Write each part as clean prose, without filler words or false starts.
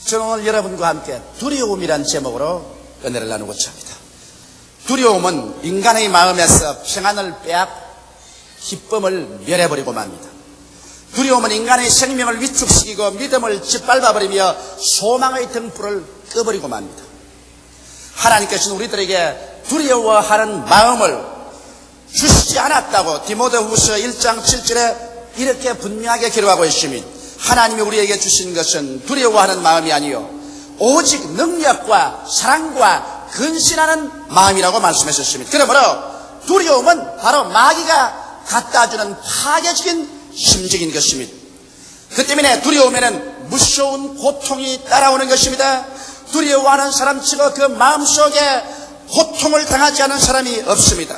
저는 오늘 여러분과 함께 두려움이란 제목으로 은혜를 나누고자 합니다. 두려움은 인간의 마음에서 평안을 빼앗고 기쁨을 멸해버리고 맙니다. 두려움은 인간의 생명을 위축시키고 믿음을 짓밟아버리며 소망의 등불을 꺼버리고 맙니다. 하나님께서는 우리들에게 두려워하는 마음을 주시지 않았다고 디모데후서 1장 7절에 이렇게 분명하게 기록하고 있으니 하나님이 우리에게 주신 것은 두려워하는 마음이 아니요 오직 능력과 사랑과 근신하는 마음이라고 말씀하셨습니다. 그러므로 두려움은 바로 마귀가 갖다주는 파괴적인 심정인 것입니다. 그 때문에 두려움에는 무서운 고통이 따라오는 것입니다. 두려워하는 사람치고 그 마음속에 고통을 당하지 않은 사람이 없습니다.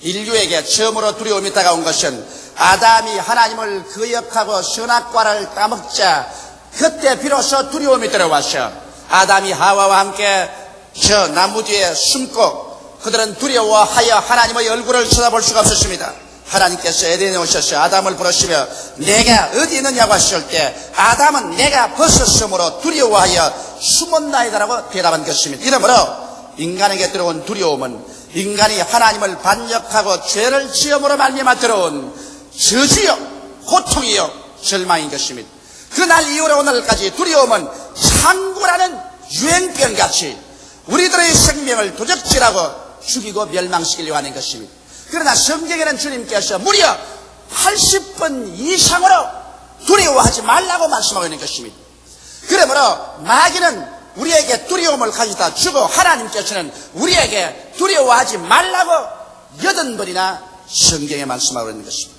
인류에게 처음으로 두려움이 다가온 것은 아담이 하나님을 거역하고 선악과를 따먹자 그때 비로소 두려움이 들어왔어. 아담이 하와와 함께 저 나무 뒤에 숨고 그들은 두려워하여 하나님의 얼굴을 쳐다볼 수가 없었습니다. 하나님께서 에덴에 오셔서 아담을 부르시며 내가 어디 있느냐고 하실 때 아담은 내가 벗었으므로 두려워하여 숨었나이다라고 대답한 것입니다. 이러므로 인간에게 들어온 두려움은 인간이 하나님을 반역하고 죄를 지음으로 말미암아 들어온 저주요 고통이요 절망인 것입니다. 그날 이후로 오늘까지 두려움은 창고라는 유행병같이 우리들의 생명을 도적질하고 죽이고 멸망시키려고 하는 것입니다. 그러나 성경에는 주님께서 무려 80번 이상으로 두려워하지 말라고 말씀하고 있는 것입니다. 그러므로 마귀는 우리에게 두려움을 가져다 주고 하나님께서는 우리에게 두려워하지 말라고 80번이나 성경에 말씀하고 있는 것입니다.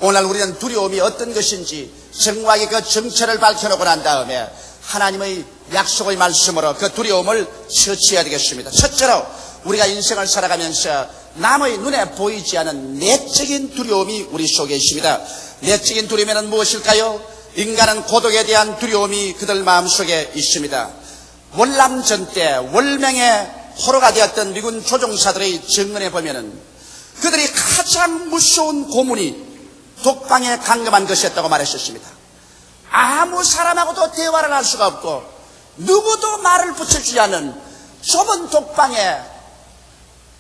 오늘 우리는 두려움이 어떤 것인지 정확하게 그 정체를 밝혀놓고 난 다음에 하나님의 약속의 말씀으로 그 두려움을 처치해야 되겠습니다. 첫째로 우리가 인생을 살아가면서 남의 눈에 보이지 않은 내적인 두려움이 우리 속에 있습니다. 내적인 두려움은 무엇일까요? 인간은 고독에 대한 두려움이 그들 마음속에 있습니다. 월남전 때 월명의 포로가 되었던 미군 조종사들의 증언에 보면은 그들이 가장 무서운 고문이 독방에 감금한 것이었다고 말했었습니다. 아무 사람하고도 대화를 할 수가 없고 누구도 말을 붙여주지 않는 좁은 독방에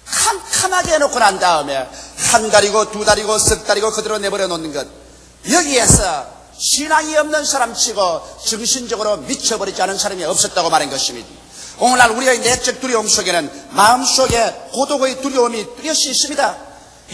캄캄하게 해놓고 난 다음에 한 달이고 두 달이고 석 달이고 그대로 내버려 놓는 것, 여기에서 신앙이 없는 사람치고 정신적으로 미쳐버리지 않은 사람이 없었다고 말한 것입니다. 오늘날 우리의 내적 두려움 속에는 마음속에 고독의 두려움이 뚜렷이 있습니다.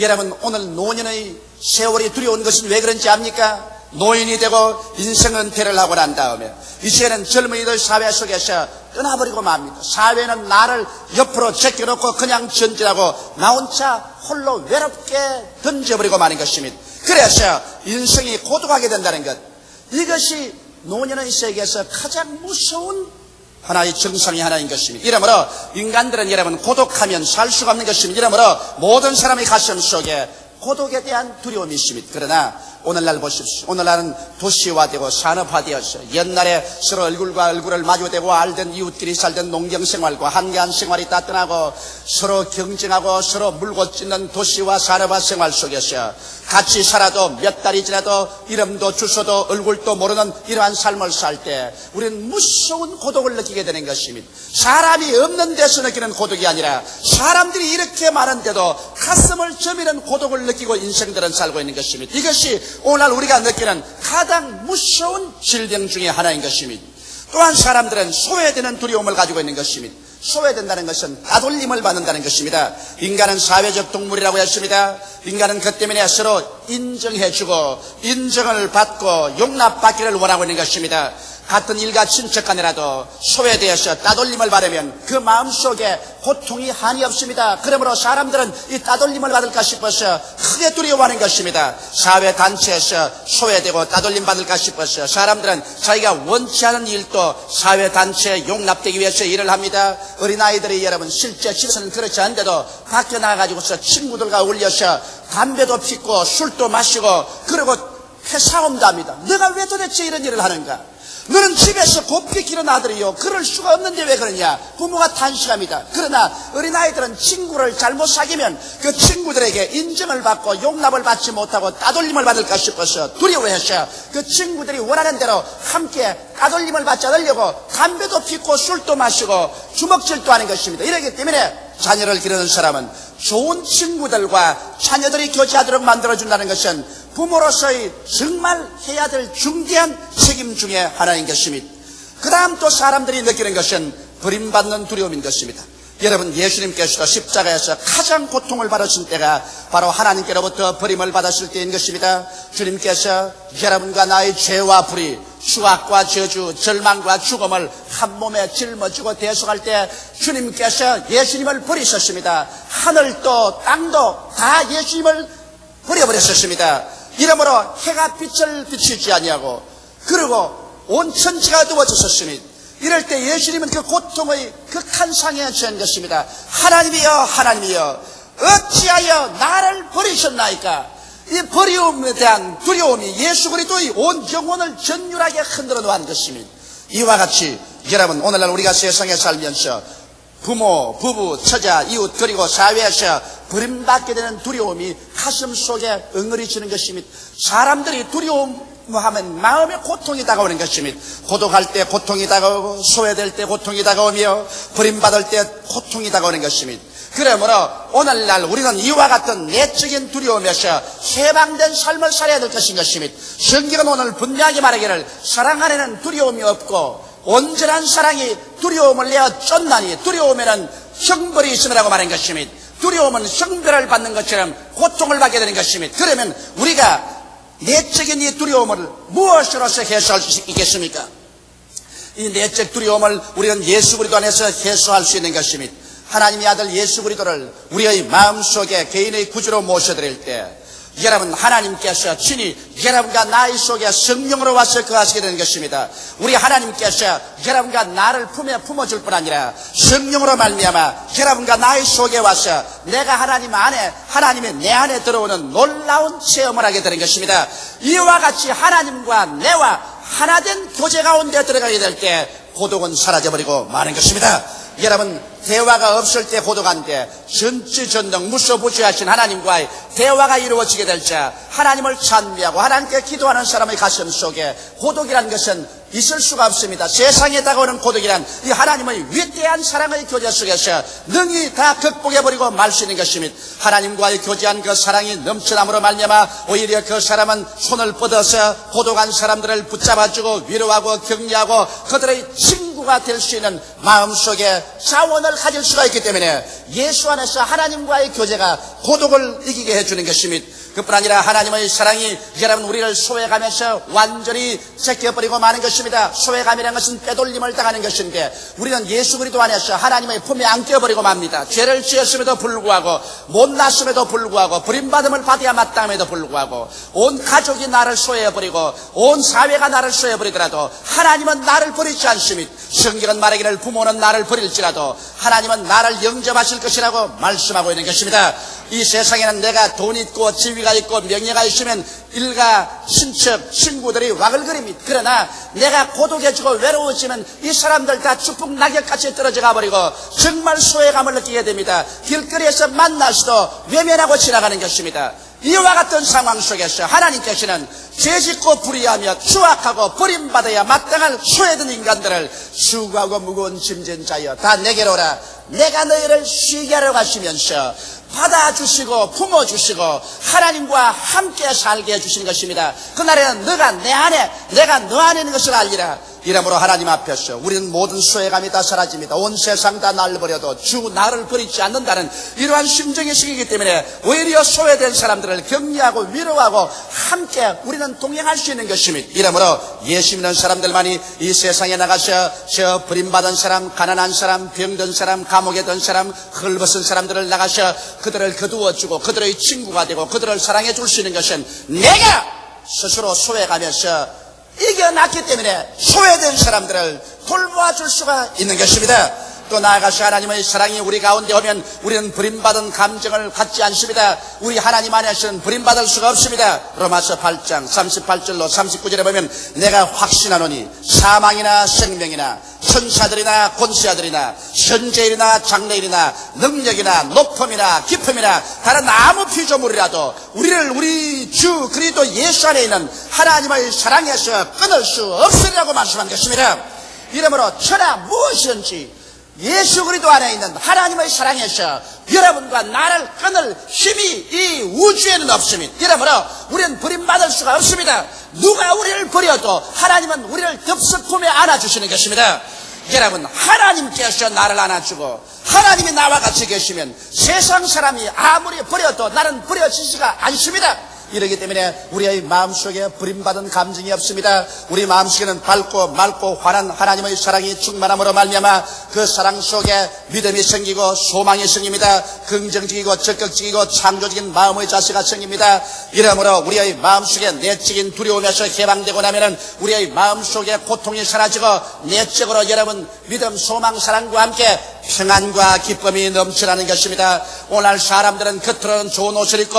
여러분, 오늘 노년의 세월이 두려운 것은 왜 그런지 압니까? 노인이 되고 인생 은퇴를 하고 난 다음에 이제는 젊은이들 사회 속에서 떠나버리고 맙니다. 사회는 나를 옆으로 제껴놓고 그냥 전진하고 나 혼자 홀로 외롭게 던져버리고 마는 것입니다. 그래서 인생이 고독하게 된다는 것, 이것이 노년의 세계에서 가장 무서운 하나의 정상이 하나인 것입니다. 이러므로 인간들은 여러분 고독하면 살 수가 없는 것입니다. 이러므로 모든 사람의 가슴 속에 고독에 대한 두려움이 있습니다. 그러나 오늘날 보십시오. 오늘날은 도시화되고 산업화되어서 옛날에 서로 얼굴과 얼굴을 마주대고 알던 이웃끼리 살던 농경생활과 한가한 생활이 다 떠나고 서로 경쟁하고 서로 물고 찢는 도시화 산업화 생활 속에서 같이 살아도 몇 달이 지나도 이름도 주소도 얼굴도 모르는 이러한 삶을 살 때 우리는 무서운 고독을 느끼게 되는 것입니다. 사람이 없는 데서 느끼는 고독이 아니라 사람들이 이렇게 많은데도 가슴을 저미는 고독을 느끼고 인생들은 살고 있는 것입니다. 이것이 오늘 우리가 느끼는 가장 무서운 질병 중에 하나인 것입니다. 또한 사람들은 소외되는 두려움을 가지고 있는 것입니다. 소외된다는 것은 따돌림을 받는다는 것입니다. 인간은 사회적 동물이라고 했습니다. 인간은 그 때문에 서로 인정해주고 인정을 받고 용납받기를 원하고 있는 것입니다. 같은 일가 친척 간이라도 소외되어서 따돌림을 받으면 그 마음속에 고통이 한이 없습니다. 그러므로 사람들은 이 따돌림을 받을까 싶어서 크게 두려워하는 것입니다. 사회단체에서 소외되고 따돌림 받을까 싶어서 사람들은 자기가 원치 않은 일도 사회단체에 용납되기 위해서 일을 합니다. 어린아이들이 여러분 실제 집에서는 그렇지 않은데도 밖에 나가가지고서 친구들과 어울려서 담배도 피고 술도 마시고 그리고 패싸움도 합니다. 내가 왜 도대체 이런 일을 하는가? 너는 집에서 곱게 기른 아들이요 그럴 수가 없는데 왜 그러냐? 부모가 탄식합니다. 그러나 어린아이들은 친구를 잘못 사귀면 그 친구들에게 인정을 받고 용납을 받지 못하고 따돌림을 받을까 싶어서 두려워해서 그 친구들이 원하는 대로 함께 따돌림을 받지 않으려고 담배도 피우고 술도 마시고 주먹질도 하는 것입니다. 이렇기 때문에 자녀를 기르는 사람은 좋은 친구들과 자녀들이 교제하도록 만들어준다는 것은 부모로서의 정말 해야 될 중대한 책임 중에 하나인 것입니다. 그 다음 또 사람들이 느끼는 것은 버림받는 두려움인 것입니다. 여러분, 예수님께서도 십자가에서 가장 고통을 받으신 때가 바로 하나님께로부터 버림을 받았을 때인 것입니다. 주님께서 여러분과 나의 죄와 불의, 추악과 저주, 절망과 죽음을 한 몸에 짊어지고 대속할 때 주님께서 예수님을 버리셨습니다. 하늘도 땅도 다 예수님을 버려버렸었습니다. 이러므로 해가 빛을 비추지 아니하고 그리고 온 천지가 어두워졌었습니다. 이럴 때 예수님은 그 고통의 극한 상에 처한 것입니다. 하나님이여 하나님이여 어찌하여 나를 버리셨나이까? 이 버리움에 대한 두려움이 예수 그리스도의 온 영혼을 전율하게 흔들어 놓은 것입니다. 이와 같이 여러분, 오늘날 우리가 세상에 살면서 부모, 부부, 처자, 이웃 그리고 사회에서 버림받게 되는 두려움이 가슴 속에 엉어리지는 것입니다. 사람들이 두려움하면 마음에 고통이 다가오는 것입니다. 고독할 때 고통이 다가오고 소외될 때 고통이 다가오며 버림받을 때 고통이 다가오는 것입니다. 그러므로 오늘날 우리는 이와 같은 내적인 두려움에서 해방된 삶을 살아야 될 것인 것입니다. 성경은 오늘 분명하게 말하기를 사랑 안에는 두려움이 없고 온전한 사랑이 두려움을 내어 쫓나니 두려움에는 형벌이 있음이라고 말한 것입니다. 두려움은 형벌을 받는 것처럼 고통을 받게 되는 것입니다. 그러면 우리가 내적인 이 두려움을 무엇으로서 해소할 수 있겠습니까? 이 내적 두려움을 우리는 예수 그리스도 안에서 해소할 수 있는 것입니다. 하나님의 아들 예수 그리스도를 우리의 마음속에 개인의 구주로 모셔드릴 때 여러분, 하나님께서 친히 여러분과 나의 속에 성령으로 와서 거하시게 되는 것입니다. 우리 하나님께서 여러분과 나를 품에 품어줄 뿐 아니라 성령으로 말미암아 여러분과 나의 속에 와서 내가 하나님 안에, 하나님이 내 안에 들어오는 놀라운 체험을 하게 되는 것입니다. 이와 같이 하나님과 내와 하나된 교제 가운데 들어가게 될 때 고독은 사라져버리고 마는 것입니다. 여러분, 대화가 없을 때 고독한데 전지전능 무소부지하신 하나님과의 대화가 이루어지게 될 때 하나님을 찬미하고 하나님께 기도하는 사람의 가슴 속에 고독이라는 것은 있을 수가 없습니다. 세상에 다가오는 고독이란 이 하나님의 위대한 사랑의 교제 속에서 능히 다 극복해버리고 말 수 있는 것입니다. 하나님과의 교제한 그 사랑이 넘쳐남으로 말미암아 오히려 그 사람은 손을 뻗어서 고독한 사람들을 붙잡아주고 위로하고 격려하고 그들의 친구가 될 수 있는 마음속에 자원을 가질 수가 있기 때문에 예수 안에서 하나님과의 교제가 고독을 이기게 해주는 것입니다. 그뿐 아니라 하나님의 사랑이 여러분 우리를 소외감에서 완전히 제껴버리고 마는 것입니다. 소외감이라는 것은 빼돌림을 당하는 것인데 우리는 예수 그리스도 안에서 하나님의 품에 안겨버리고 맙니다. 죄를 지었음에도 불구하고 못났음에도 불구하고 버림받음을 받아야 마땅함에도 불구하고 온 가족이 나를 소외해버리고 온 사회가 나를 소외해버리더라도 하나님은 나를 버리지 않습니다. 성경은 말하기를 부모는 나를 버릴지라도 하나님은 나를 영접하실 것이라고 말씀하고 있는 것입니다. 이 세상에는 내가 돈 있고 지위가 있고 명예가 있으면 일가 친척 친구들이 와글거립니다. 그러나 내가 고독해지고 외로워지면 이 사람들 다 축복 낙엽같이 떨어져 가버리고 정말 소외감을 느끼게 됩니다. 길거리에서 만나서도 외면하고 지나가는 것입니다. 이와 같은 상황 속에서 하나님께서는 죄짓고 불의하며 추악하고 버림받아야 마땅할 소외된 인간들을 수고하고 무거운 짐진 자여 다 내게로 오라. 내가 너희를 쉬게 하려고 하시면서 받아주시고 품어주시고 하나님과 함께 살게 해주시는 것입니다. 그날에는 너가 내 안에 내가 너 안에 있는 것을 알리라. 이러므로 하나님 앞에서 우리는 모든 소외감이 다 사라집니다. 온 세상 다 나를 버려도 주 나를 버리지 않는다는 이러한 심정이 생기기 때문에 오히려 소외된 사람들을 격려하고 위로하고 함께 우리는 동행할 수 있는 것입니다. 이러므로 예수 믿는 사람들만이 이 세상에 나가서 저 버림받은 사람, 가난한 사람, 병든 사람, 감옥에 든 사람, 헐벗은 사람들을 나가서 그들을 거두어주고 그들의 친구가 되고 그들을 사랑해 줄 수 있는 것은 내가 스스로 소외가면서 이겨놨기 때문에 소외된 사람들을 돌보아 줄 수가 있는 것입니다. 또 나아가서 하나님의 사랑이 우리 가운데 오면 우리는 버림받은 감정을 갖지 않습니다. 우리 하나님 안에서는 버림받을 수가 없습니다. 로마서 8장 38절로 39절에 보면 내가 확신하노니 사망이나 생명이나 천사들이나 권세자들이나 현재일이나 장래일이나 능력이나 높음이나 깊음이나 다른 아무 피조물이라도 우리를 우리 주 그리스도 예수 안에 있는 하나님의 사랑에서 끊을 수 없으리라고 말씀한 것입니다. 이러므로 천하 무엇이든지 예수 그리스도 안에 있는 하나님의 사랑에서 여러분과 나를 끊을 힘이 이 우주에는 없습니다. 이러므로 우리는 버림받을 수가 없습니다. 누가 우리를 버려도 하나님은 우리를 덥석 품에 안아주시는 것입니다. 여러분, 하나님께서 나를 안아주고 하나님이 나와 같이 계시면 세상 사람이 아무리 버려도 나는 버려지지가 않습니다. 이러기 때문에 우리의 마음속에 버림받은 감정이 없습니다. 우리 마음속에는 밝고 맑고 환한 하나님의 사랑이 충만함으로 말미암아 그 사랑 속에 믿음이 생기고 소망이 생깁니다. 긍정적이고 적극적이고 창조적인 마음의 자세가 생깁니다. 이러므로 우리의 마음속에 내적인 두려움에서 해방되고 나면은 우리의 마음속에 고통이 사라지고 내적으로 여러분 믿음, 소망, 사랑과 함께 평안과 기쁨이 넘쳐나는 것입니다. 오늘 사람들은 겉으로는 좋은 옷을 입고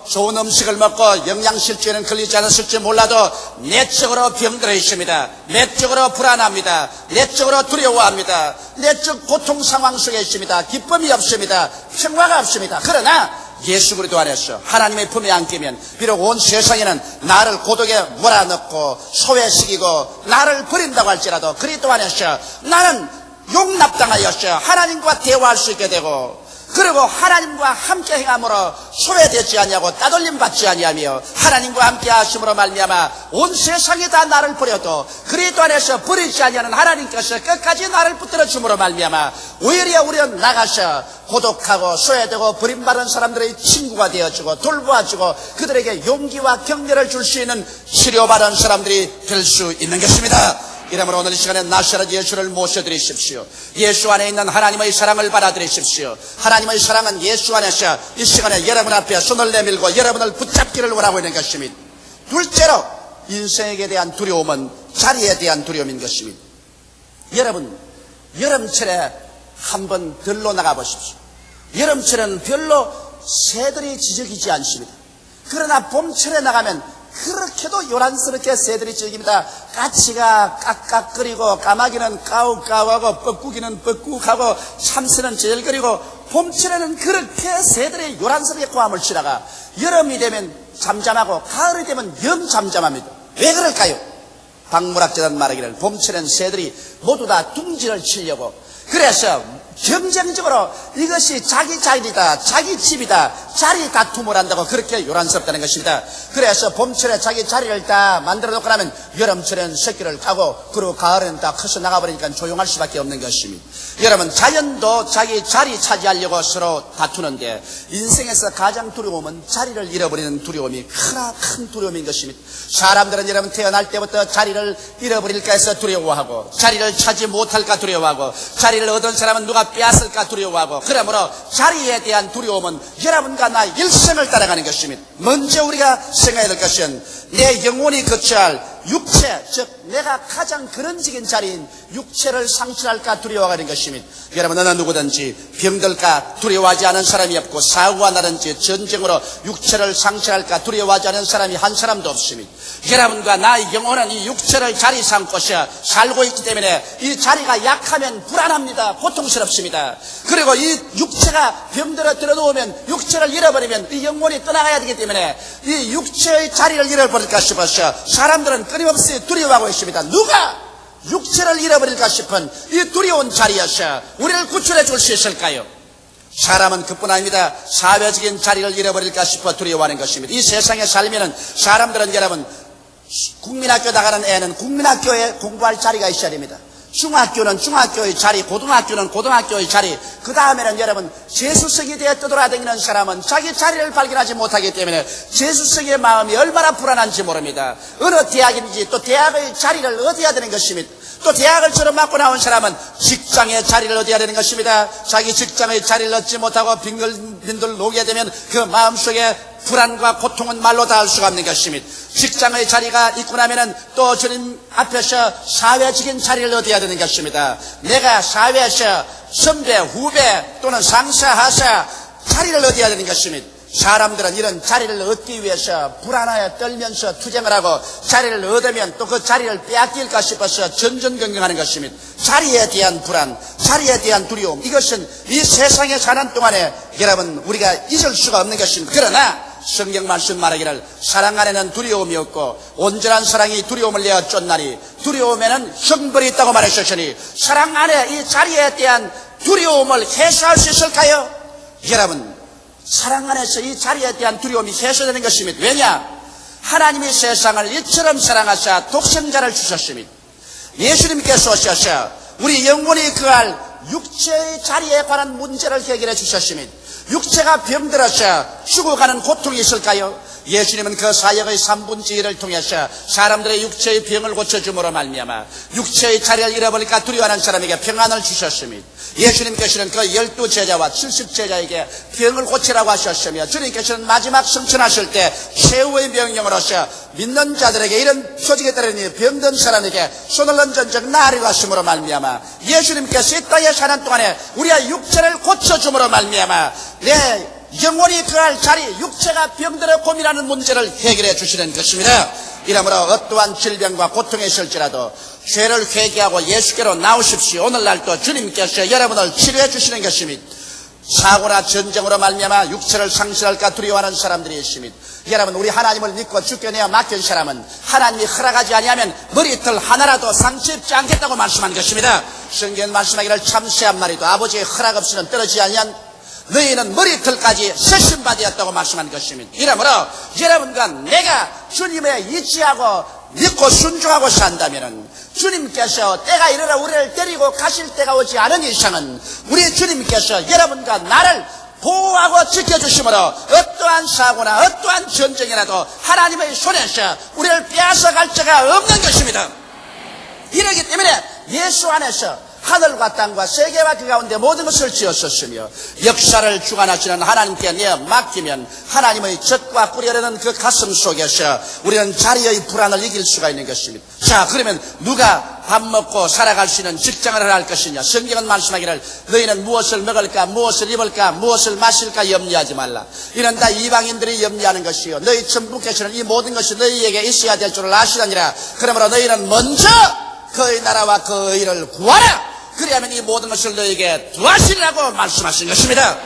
좋은 음식을 먹고 영양실조에는 걸리지 않았을지 몰라도 내적으로 병들어 있습니다. 내적으로 불안합니다. 내적으로 두려워합니다. 내적 고통 상황 속에 있습니다. 기쁨이 없습니다. 평화가 없습니다. 그러나 예수 그리스도 안에서 하나님의 품에 안기면 비록 온 세상에는 나를 고독에 몰아넣고 소외시키고 나를 버린다고 할지라도 그리스도 안에서 나는 용납당하였어 하나님과 대화할 수 있게 되고 그리고 하나님과 함께 행함으로 소외되지 아니하고 따돌림 받지 아니하며 하나님과 함께 하심으로 말미암아 온 세상이 다 나를 버려도 그리스도 안에서 버리지 아니하는 하나님께서 끝까지 나를 붙들어 줌으로 말미암아 오히려 우리는 나가서 고독하고 소외되고 버림받은 사람들의 친구가 되어주고 돌보아주고 그들에게 용기와 격려를 줄 수 있는 치료받은 사람들이 될 수 있는 것입니다. 이러므로 오늘 이 시간에 나사렛 예수를 모셔드리십시오. 예수 안에 있는 하나님의 사랑을 받아들이십시오. 하나님의 사랑은 예수 안에서 이 시간에 여러분 앞에 손을 내밀고 여러분을 붙잡기를 원하고 있는 것입니다. 둘째로 인생에 대한 두려움은 자리에 대한 두려움인 것입니다. 여러분 여름철에 한번 들로 나가보십시오. 여름철에는 별로 새들이 지저귀지 않습니다. 그러나 봄철에 나가면 그렇게도 요란스럽게 새들이 지저깁니다. 까치가 깍깍거리고 까마귀는 까우까우하고 뻐꾸기는 뻐꾹하고 참새는 제일거리고 봄철에는 그렇게 새들이 요란스럽게 고함을 치다가 여름이 되면 잠잠하고 가을이 되면 영 잠잠합니다. 왜 그럴까요? 박물학자는 말하기를 봄철에는 새들이 모두 다 둥지를 치려고 그래서 경쟁적으로 이것이 자기 자리다, 자기 집이다, 자리 다툼을 한다고 그렇게 요란스럽다는 것입니다. 그래서 봄철에 자기 자리를 다 만들어 놓고 나면 여름철에는 새끼를 까고 그리고 가을에는 다 커서 나가버리니까 조용할 수밖에 없는 것입니다. 여러분 자연도 자기 자리 차지하려고 서로 다투는데 인생에서 가장 두려움은 자리를 잃어버리는 두려움이 큰 두려움인 것입니다. 사람들은 여러분 태어날 때부터 자리를 잃어버릴까 해서 두려워하고 자리를 차지 못할까 두려워하고 자리를 얻은 사람은 누가 빼앗을까 두려워하고 그러므로 자리에 대한 두려움은 여러분과 나 일생을 따라가는 것입니다. 먼저 우리가 생각해야 될 것은 내 영혼이 거처할 육체, 즉 내가 가장 근원적인 자리인 육체를 상실할까 두려워하는 것입니다. 여러분 어느 누구든지 병들까 두려워하지 않은 사람이 없고 사고가 나든지 전쟁으로 육체를 상실할까 두려워하지 않은 사람이 한 사람도 없습니다. 여러분과 나의 영혼은 이 육체를 자리 삼고서 살고 있기 때문에 이 자리가 약하면 불안합니다. 고통스럽습니다. 그리고 이 육체가 병들어 들어놓으면 육체를 잃어버리면 이 영혼이 떠나가야 되기 때문에 이 육체의 자리를 잃어버릴까 싶어서 사람들은 끊임없이 두려워하고 있습니다. 누가 육체를 잃어버릴까 싶은 이 두려운 자리에서 우리를 구출해 줄 수 있을까요? 사람은 그뿐 아닙니다. 사회적인 자리를 잃어버릴까 싶어 두려워하는 것입니다. 이 세상에 살면은 사람들은 여러분 국민학교 나가는 애는 국민학교에 공부할 자리가 있어야 됩니다. 중학교는 중학교의 자리, 고등학교는 고등학교의 자리, 그 다음에는 여러분 재수생이 되어 떠돌아다니는 사람은 자기 자리를 발견하지 못하기 때문에 재수생의 마음이 얼마나 불안한지 모릅니다. 어느 대학인지 또 대학의 자리를 얻어야 되는 것입니다. 또 대학을 졸업하고 나온 사람은 직장의 자리를 얻어야 되는 것입니다. 자기 직장의 자리를 얻지 못하고 빙글빙글 녹게 되면 그 마음속에 불안과 고통은 말로 다 할 수가 없는 것입니다. 직장의 자리가 있고 나면은 또 주님 앞에서 사회적인 자리를 얻어야 되는 것입니다. 내가 사회에서 선배, 후배 또는 상사, 하사 자리를 얻어야 되는 것입니다. 사람들은 이런 자리를 얻기 위해서 불안하여 떨면서 투쟁을 하고 자리를 얻으면 또 그 자리를 빼앗길까 싶어서 전전긍긍하는 것입니다. 자리에 대한 불안, 자리에 대한 두려움, 이것은 이 세상에 사는 동안에 여러분 우리가 잊을 수가 없는 것입니다. 그러나 성경 말씀 말하기를 사랑 안에는 두려움이 없고 온전한 사랑이 두려움을 내어 쫓나니 두려움에는 형벌이 있다고 말하셨으니 사랑 안에 이 자리에 대한 두려움을 해소할 수 있을까요? 여러분, 사랑 안에서 이 자리에 대한 두려움이 해소되는 것입니다. 왜냐? 하나님이 세상을 이처럼 사랑하사 독생자를 주셨습니다. 예수님께서 오셔서 우리 영혼이 거할 육체의 자리에 관한 문제를 해결해 주셨습니다. 육체가 병들어서 죽어가는 고통이 있을까요? 예수님은 그 사역의 3분의 1을 통해서 사람들의 육체의 병을 고쳐줌으로 말미암아 육체의 자리를 잃어버릴까 두려워하는 사람에게 평안을 주셨습니다. 예수님께서는 그 12제자와 70제자에게 병을 고치라고 하셨으며 주님께서는 마지막 승천하실 때 최후의 명령으로서 믿는 자들에게 이런 표징에 따르니 병든 사람에게 손을 얹은 적 나으리고 하심으로 말미암아 예수님께서 이 땅에 사는 동안에 우리의 육체를 고쳐줌으로 말미암아 내 영혼이 거할 자리, 육체가 병들어 고민하는 문제를 해결해 주시는 것입니다. 이러므로 어떠한 질병과 고통에 있을지라도 죄를 회개하고 예수께로 나오십시오. 오늘날도 주님께서 여러분을 치료해 주시는 것입니다. 사고나 전쟁으로 말미암아 육체를 상실할까 두려워하는 사람들이 있습니다. 여러분, 우리 하나님을 믿고 주께 내어 맡긴 사람은 하나님이 허락하지 아니하면 머리털 하나라도 상처 입지 않겠다고 말씀한 것입니다. 성경 말씀하기를 참새 한 마리도 아버지의 허락 없이는 떨어지지 아니한 너희는 머리털까지 세심받았다고 말씀한 것입니다. 이러므로 여러분과 내가 주님에 의지하고 믿고 순종하고 산다면 주님께서 때가 이르러 우리를 데리고 가실 때가 오지 않은 이상은 우리 주님께서 여러분과 나를 보호하고 지켜주심으로 어떠한 사고나 어떠한 전쟁이라도 하나님의 손에서 우리를 빼앗아갈 자가 없는 것입니다. 이러기 때문에 예수 안에서 하늘과 땅과 세계와 그 가운데 모든 것을 지었었으며 역사를 주관하시는 하나님께 내어 맡기면 하나님의 젖과 꿀이 흐르는 그 가슴 속에서 우리는 자리의 불안을 이길 수가 있는 것입니다. 자, 그러면 누가 밥 먹고 살아갈 수 있는 직장을 할 것이냐? 성경은 말씀하기를 너희는 무엇을 먹을까, 무엇을 입을까, 무엇을 마실까 염려하지 말라. 이런 다 이방인들이 염려하는 것이요 너희 천부께서는 이 모든 것이 너희에게 있어야 될 줄을 아시느니라. 그러므로 너희는 먼저 그의 나라와 그의 일을 구하라. 그리하면 이 모든 것을 너에게 더하시리라고 말씀하신 것입니다.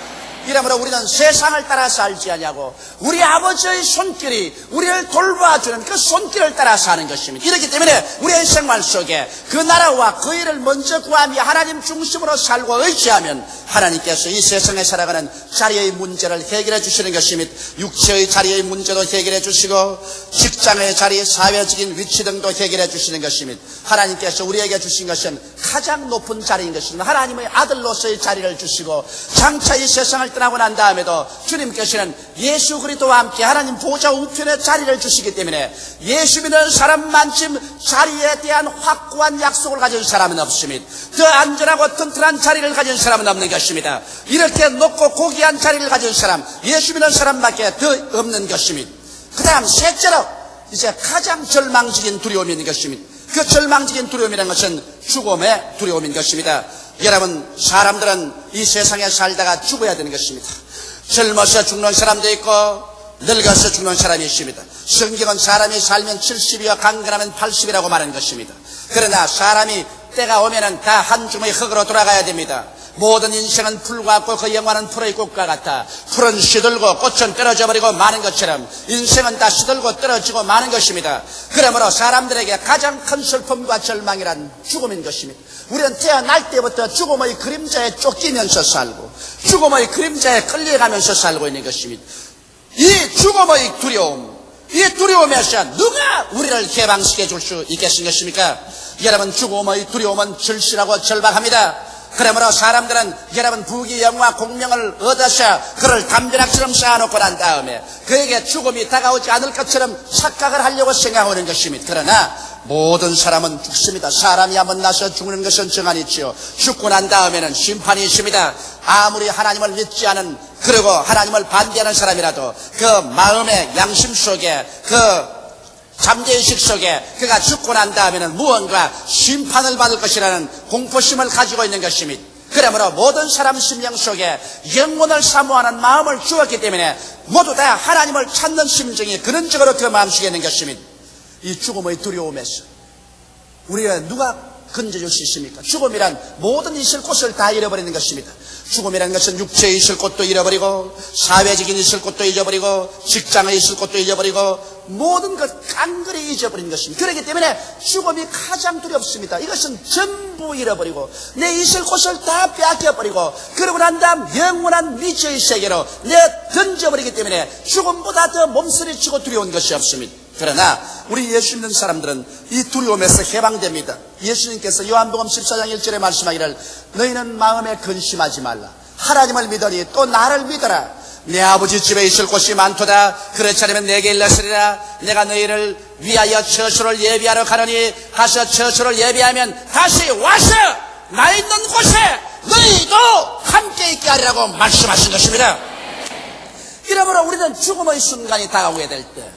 이러므로 우리는 세상을 따라 살지 아니하고 우리 아버지의 손길이 우리를 돌봐주는 그 손길을 따라 사는 것입니다. 이렇기 때문에 우리의 생활 속에 그 나라와 그 일을 먼저 구하며 하나님 중심으로 살고 의지하면 하나님께서 이 세상에 살아가는 자리의 문제를 해결해 주시는 것입니다. 육체의 자리의 문제도 해결해 주시고 직장의 자리, 사회적인 위치 등도 해결해 주시는 것입니다. 하나님께서 우리에게 주신 것은 가장 높은 자리인 것입니다. 하나님의 아들로서의 자리를 주시고 장차 이 세상을 떠나고 난 다음에도 주님께서는 예수 그리스도와 함께 하나님 보좌 우편에 자리를 주시기 때문에 예수 믿는 사람만큼 자리에 대한 확고한 약속을 가진 사람은 없습니다. 더 안전하고 튼튼한 자리를 가진 사람은 없는 것입니다. 이렇게 높고 고귀한 자리를 가진 사람, 예수 믿는 사람밖에 더 없는 것입니다. 그 다음 셋째로 이제 가장 절망적인 두려움이 있는 것입니다. 그 절망적인 두려움이라는 것은 죽음의 두려움인 것입니다. 여러분, 사람들은 이 세상에 살다가 죽어야 되는 것입니다. 젊어서 죽는 사람도 있고 늙어서 죽는 사람이 있습니다. 성경은 사람이 살면 70이요 강건하면 80이라고 말하는 것입니다. 그러나 사람이 때가 오면은 다 한 줌의 흙으로 돌아가야 됩니다. 모든 인생은 풀과 같고 그 영화는 풀의 꽃과 같아. 풀은 시들고 꽃은 떨어져 버리고 마는 것처럼 인생은 다 시들고 떨어지고 마는 것입니다. 그러므로 사람들에게 가장 큰 슬픔과 절망이란 죽음인 것입니다. 우리는 태어날 때부터 죽음의 그림자에 쫓기면서 살고 죽음의 그림자에 끌려가면서 살고 있는 것입니다. 이 죽음의 두려움, 이 두려움에서 누가 우리를 해방시켜 줄 수 있겠습니까? 여러분, 죽음의 두려움은 절실하고 절박합니다. 그러므로 사람들은 여러분 부귀 영화 공명을 얻어서 그를 담벼락처럼 쌓아놓고 난 다음에 그에게 죽음이 다가오지 않을 것처럼 착각을 하려고 생각하는 것입니다. 그러나 모든 사람은 죽습니다. 사람이 한번 나서 죽는 것은 정한이 있지요. 죽고 난 다음에는 심판이 있습니다. 아무리 하나님을 믿지 않은, 그리고 하나님을 반대하는 사람이라도 그 마음의 양심 속에, 그 잠재의식 속에 그가 죽고 난 다음에는 무언가 심판을 받을 것이라는 공포심을 가지고 있는 것입니다. 그러므로 모든 사람 심령 속에 영원을 사모하는 마음을 주었기 때문에 모두 다 하나님을 찾는 심정이 근원적으로 그 마음속에 있는 것입니다. 이 죽음의 두려움에서 우리가 누가 건져줄 수 있습니까? 죽음이란 모든 있을 곳을 다 잃어버리는 것입니다. 죽음이라는 것은 육체에 있을 곳도 잃어버리고, 사회적인 있을 곳도 잊어버리고, 직장에 있을 곳도 잊어버리고, 모든 것 깡그리 잊어버리는 것입니다. 그렇기 때문에 죽음이 가장 두렵습니다. 이것은 전부 잃어버리고 내 있을 곳을 다 빼앗겨버리고, 그러고 난 다음 영원한 미지의 세계로 내 던져버리기 때문에 죽음보다 더 몸서리치고 두려운 것이 없습니다. 그러나 우리 예수 믿는 사람들은 이 두려움에서 해방됩니다. 예수님께서 요한복음 14장 1절에 말씀하기를 너희는 마음에 근심하지 말라. 하나님을 믿으니 또 나를 믿어라. 내 아버지 집에 있을 곳이 많도다. 그렇지 않으면 내게 일러스리라. 내가 너희를 위하여 처소를 예비하러 가노니 가서 처소를 예비하면 다시 와서 나 있는 곳에 너희도 함께 있게 하리라고 말씀하신 것입니다. 이러므로 우리는 죽음의 순간이 다가오게 될 때,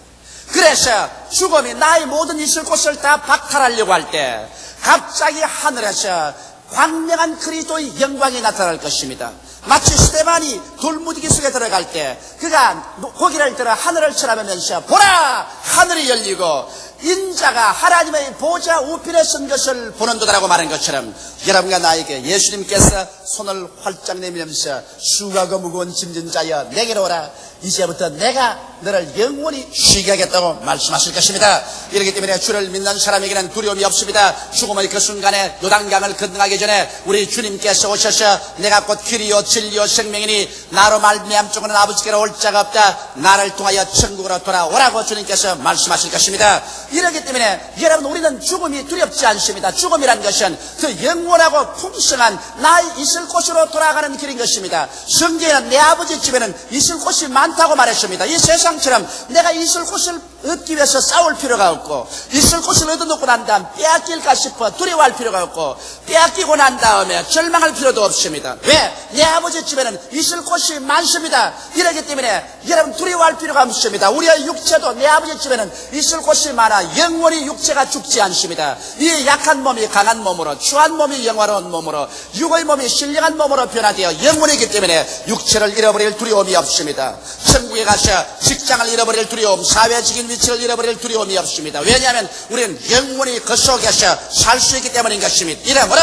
그래서 죽음이 나의 모든 있을 곳을 다 박탈하려고 할 때 갑자기 하늘에서 광명한 그리스도의 영광이 나타날 것입니다. 마치 스데반이 돌무지기 속에 들어갈 때 그가 고개를 들어 하늘을 쳐다보면서 보라! 하늘이 열리고 인자가 하나님의 보좌 우편에 선 것을 보는도다라고 말한 것처럼 여러분과 나에게 예수님께서 손을 활짝 내밀면서 수고하고 무거운 짐진 자여 내게로 오라. 이제부터 내가 너를 영원히 쉬게 하겠다고 말씀하실 것입니다. 이렇기 때문에 주를 믿는 사람에게는 두려움이 없습니다. 죽음의 그 순간에 요단강을 건너가기 전에 우리 주님께서 오셔서 내가 곧 길이요 진리요 생명이니 나로 말미암고는 아버지께로 올 자가 없다. 나를 통하여 천국으로 돌아오라고 주님께서 말씀하실 것입니다. 이렇기 때문에 여러분, 우리는 죽음이 두렵지 않습니다. 죽음이란 것은 그 영원하고 풍성한 나의 있을 곳으로 돌아가는 길인 것입니다. 성경에는 내 아버지 집에는 있을 곳이 많다고 말했습니다. 이 세상처럼 내가 있을 곳을 얻기 위해서 싸울 필요가 없고, 있을 곳을 얻어놓고 난 다음 빼앗길까 싶어 두려워할 필요가 없고, 빼앗기고 난 다음에 절망할 필요도 없습니다. 왜? 내 아버지 집에는 있을 곳이 많습니다. 이러기 때문에 여러분 두려워할 필요가 없습니다. 우리의 육체도 내 아버지 집에는 있을 곳이 많아 영원히 육체가 죽지 않습니다. 이 약한 몸이 강한 몸으로, 추한 몸이 영화로운 몸으로, 육의 몸이 신령한 몸으로 변화되어 영원이기 때문에 육체를 잃어버릴 두려움이 없습니다. 천국에 가서 직장을 잃어버릴 두려움, 사회적인 위치를 잃어버릴 두려움이 없습니다. 왜냐하면 우리는 영원히 그 속에서 살 수 있기 때문인 것입니다. 이러므로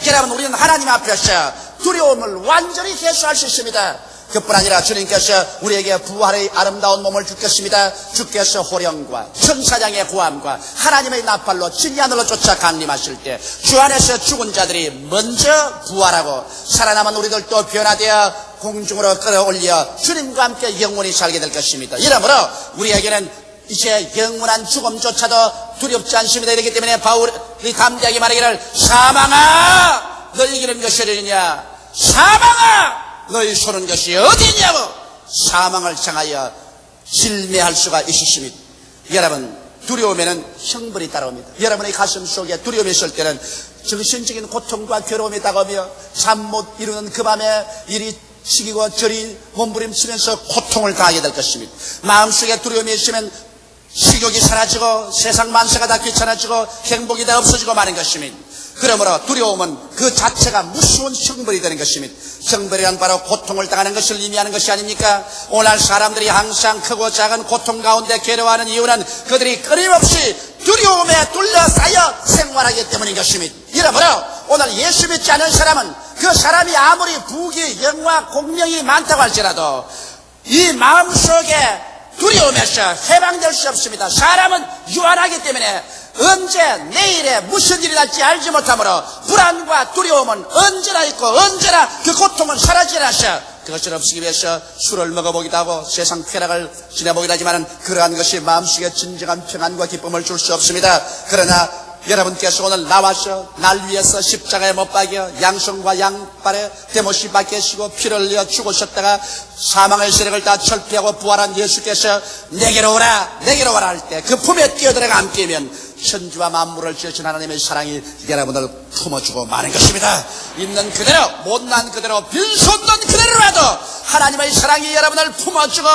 여러분, 우리는 하나님 앞에서 두려움을 완전히 해소할 수 있습니다. 그뿐 아니라 주님께서 우리에게 부활의 아름다운 몸을 주겠습니다. 주께서 호령과 천사장의 고함과 하나님의 나팔로 진리 하늘로 쫓아 강림하실 때 주 안에서 죽은 자들이 먼저 부활하고 살아남은 우리들도 변화되어 공중으로 끌어올려 주님과 함께 영원히 살게 될 것입니다. 이러므로 우리에게는 이제 영원한 죽음조차도 두렵지 않습니다. 이렇기 때문에 바울이 담대하게 말하기를 사망아 너희 이기는 것이 어디냐, 사망아 너희 쏘는 것이 어디냐고 사망을 향하여 질매할 수가 있으십니다. 여러분, 두려움에는 형벌이 따라옵니다. 여러분의 가슴 속에 두려움이 있을 때는 정신적인 고통과 괴로움이 다가오며 잠 못 이루는 그 밤에 이리 시기고 저리 몸부림치면서 고통을 당하게 될 것입니다. 마음속에 두려움이 있으면 식욕이 사라지고 세상 만사가 다 귀찮아지고 행복이 다 없어지고 마는 것입니다. 그러므로 두려움은 그 자체가 무서운 형벌이 되는 것입니다. 형벌이란 바로 고통을 당하는 것을 의미하는 것이 아닙니까? 오늘 사람들이 항상 크고 작은 고통 가운데 괴로워하는 이유는 그들이 끊임없이 두려움에 둘러싸여 생활하기 때문인 것입니다. 이러므로 오늘 예수 믿지 않은 사람은 그 사람이 아무리 부귀, 영화, 공명이 많다고 할지라도 이 마음속에 두려움에서 해방될 수 없습니다. 사람은 유한하기 때문에 언제 내일에 무슨 일이 날지 알지 못하므로 불안과 두려움은 언제나 있고 언제나 그 고통은 사라지지 않아서 그것을 없애기 위해서 술을 먹어보기도 하고 세상 쾌락을 지내보기도 하지만 그러한 것이 마음속에 진정한 평안과 기쁨을 줄 수 없습니다. 그러나 여러분께서 오늘 나와서 날 위해서 십자가에 못 박여 양손과 양발에 대못이 박히시고 피를 흘려 죽으셨다가 사망의 세력을 다 철폐하고 부활한 예수께서 내게로 오라 내게로 오라 할 때 그 품에 뛰어들어가 함께면 천지와 만물을 지으신 하나님의 사랑이 여러분을 품어주고 마는 것입니다. 있는 그대로, 못난 그대로, 빈손던 그대로라도 하나님의 사랑이 여러분을 품어주고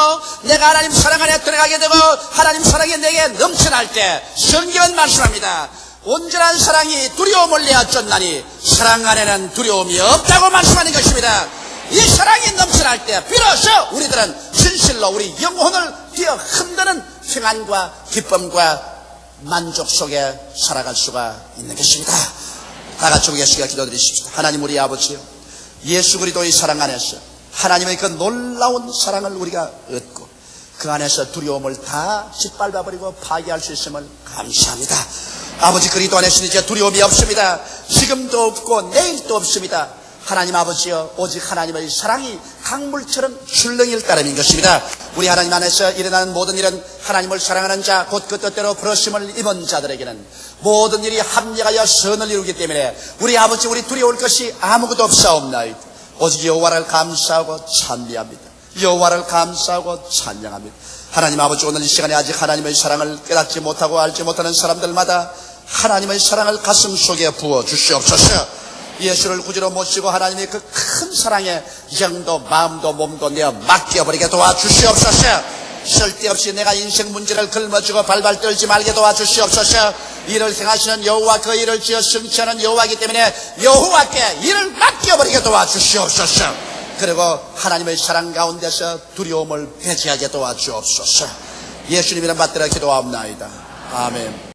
내가 하나님 사랑 안에 들어가게 되고 하나님 사랑이 내게 넘쳐날 때 성경은 말씀합니다. 온전한 사랑이 두려움을 내어 쫓나니 사랑 안에는 두려움이 없다고 말씀하는 것입니다. 이 사랑이 넘쳐날 때 비로소 우리들은 진실로 우리 영혼을 뛰어 흔드는 평안과 기쁨과 만족 속에 살아갈 수가 있는 것입니다. 다 같이 우리 예수가 기도드리십시다. 하나님 우리 아버지요, 예수 그리스도의 사랑 안에서 하나님의 그 놀라운 사랑을 우리가 얻고 그 안에서 두려움을 다 짓밟아버리고 파괴할 수 있음을 감사합니다. 아버지, 그리스도 안에서는 이제 두려움이 없습니다. 지금도 없고 내일도 없습니다. 하나님 아버지여, 오직 하나님의 사랑이 강물처럼 출렁일 따름인 것입니다. 우리 하나님 안에서 일어나는 모든 일은 하나님을 사랑하는 자, 곧 그 뜻대로 부르심을 입은 자들에게는 모든 일이 합력하여 선을 이루기 때문에 우리 아버지, 우리 두려울 것이 아무것도 없사옵나이다. 오직 여호와를 감사하고 찬미합니다. 여호와를 감사하고 찬양합니다. 하나님 아버지, 오늘 이 시간에 아직 하나님의 사랑을 깨닫지 못하고 알지 못하는 사람들마다 하나님의 사랑을 가슴 속에 부어 주시옵소서. 예수를 구주로 모시고 하나님의 그 큰 사랑에 영도 마음도 몸도 내어 맡겨버리게 도와주시옵소서. 쓸데없이 내가 인생 문제를 걸머쥐고 발발 떨지 말게 도와주시옵소서. 일을 행하시는 여호와, 그 일을 지어 성취하는 여호와이기 때문에 여호와께 일을 맡겨버리게 도와주시옵소서. 그리고 하나님의 사랑 가운데서 두려움을 배제하게 도와주옵소서. 예수님 이름 받들어 기도하옵나이다. 아멘.